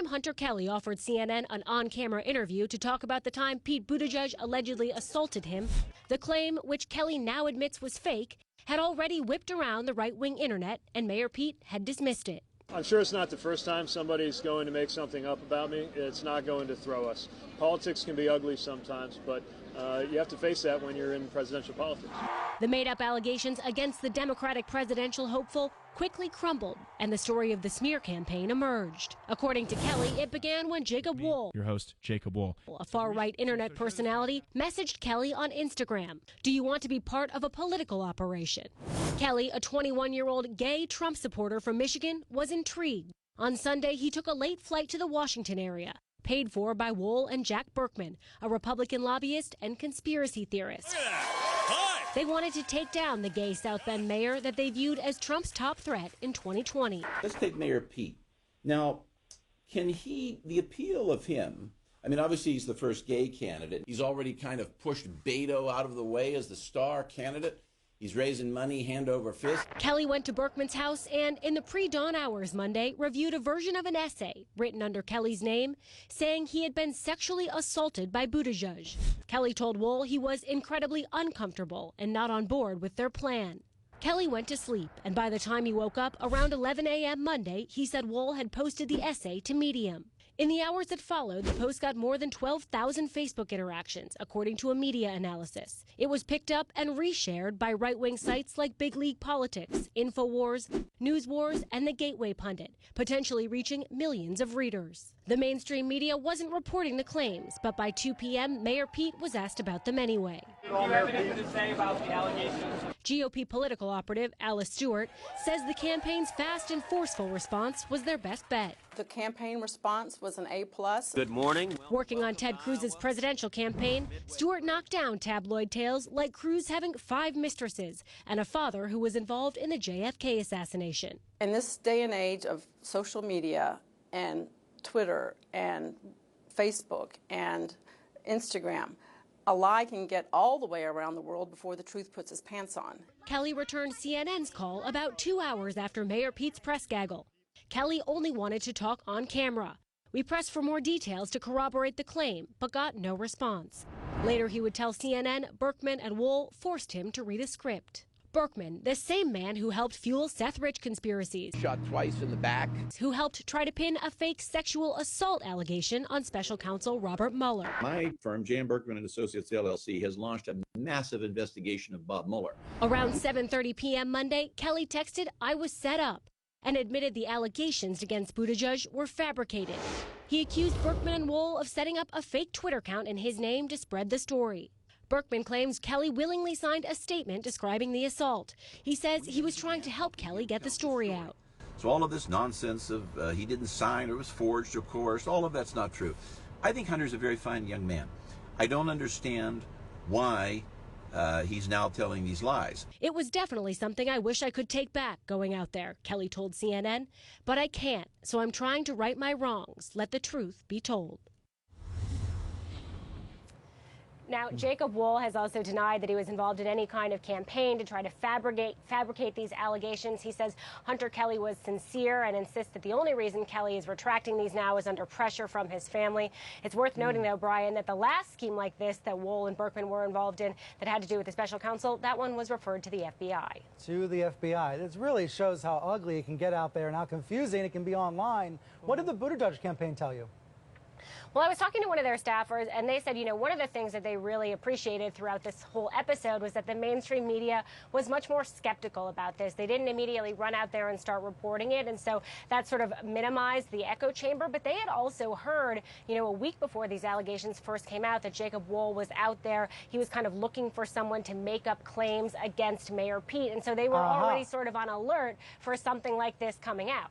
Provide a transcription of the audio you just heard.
time, Hunter Kelly offered CNN an on-camera interview to talk about the time Pete Buttigieg allegedly assaulted him. The claim, which Kelly now admits was fake, had already whipped around the right-wing internet, and Mayor Pete had dismissed it. I'm sure it's not the first time somebody's going to make something up about me. It's not going to throw us. Politics can be ugly sometimes, but you have to face that when you're in presidential politics. The made-up allegations against the Democratic presidential hopeful quickly crumbled, and the story of the smear campaign emerged. According to Kelly, it began when Jacob Wohl, your host, Jacob Wohl, a far-right internet personality, messaged Kelly on Instagram. Do you want to be part of a political operation? Kelly, a 21-year-old gay Trump supporter from Michigan, was intrigued. On Sunday, he took a late flight to the Washington area, paid for by Wohl and Jack Burkman, a Republican lobbyist and conspiracy theorist. They wanted to take down the gay South Bend mayor that they viewed as Trump's top threat in 2020. Let's take Mayor Pete. Now, the appeal of him, I mean, obviously he's the first gay candidate. He's already kind of pushed Beto out of the way as the star candidate. He's raising money hand over fist. Kelly went to Burkman's house and, in the pre-dawn hours Monday, reviewed a version of an essay written under Kelly's name, saying he had been sexually assaulted by Buttigieg. Kelly told Wohl he was incredibly uncomfortable and not on board with their plan. Kelly went to sleep, and by the time he woke up around 11 a.m. Monday, he said Wohl had posted the essay to Medium. In the hours that followed, the post got more than 12,000 Facebook interactions, according to a media analysis. It was picked up and reshared by right-wing sites like Big League Politics, InfoWars, News Wars, and The Gateway Pundit, potentially reaching millions of readers. The mainstream media wasn't reporting the claims, but by 2 p.m., Mayor Pete was asked about them anyway. Do you have anything to say about the allegations? GOP political operative Alice Stewart says the campaign's fast and forceful response was their best bet. The campaign response was an A+. Good morning. Working on Ted Cruz's presidential campaign, Stewart knocked down tabloid tales like Cruz having 5 mistresses and a father who was involved in the JFK assassination. In this day and age of social media and Twitter and Facebook and Instagram, a lie can get all the way around the world before the truth puts its pants on. Kelly returned CNN's call about 2 hours after Mayor Pete's press gaggle. Kelly only wanted to talk on camera. We pressed for more details to corroborate the claim, but got no response. Later, he would tell CNN Burkman and Wohl forced him to read a script. Burkman, the same man who helped fuel Seth Rich conspiracies, Shot twice in the back. who helped try to pin a fake sexual assault allegation on special counsel Robert Mueller. My firm, Jan Berkman and Associates LLC, has launched a massive investigation of Bob Mueller. Around 7:30 p.m. Monday, Kelly texted, "I was set up," and admitted the allegations against Buttigieg were fabricated. He accused Burkman and Wohl of setting up a fake Twitter account in his name to spread the story. Burkman claims Kelly willingly signed a statement describing the assault. He says he was trying to help Kelly get the story out. So all of this nonsense of he didn't sign or was forged, of course, all of that's not true. I think Hunter's a very fine young man. I don't understand why he's now telling these lies. It was definitely something I wish I could take back going out there, Kelly told CNN. But I can't, so I'm trying to right my wrongs. Let the truth be told. Now, Jacob Wohl has also denied that he was involved in any kind of campaign to try to fabricate these allegations. He says Hunter Kelly was sincere and insists that the only reason Kelly is retracting these now is under pressure from his family. It's worth noting, though, Brian, that the last scheme like this that Wohl and Burkman were involved in that had to do with the special counsel, that one was referred to the FBI. To the FBI. This really shows how ugly it can get out there and how confusing it can be online. What did the Buttigieg campaign tell you? Well, I was talking to one of their staffers, and they said, you know, one of the things that they really appreciated throughout this whole episode was that the mainstream media was much more skeptical about this. They didn't immediately run out there and start reporting it, and so that sort of minimized the echo chamber. But they had also heard, you know, a week before these allegations first came out that Jacob Wohl was out there. He was kind of looking for someone to make up claims against Mayor Pete, and so they were already sort of on alert for something like this coming out.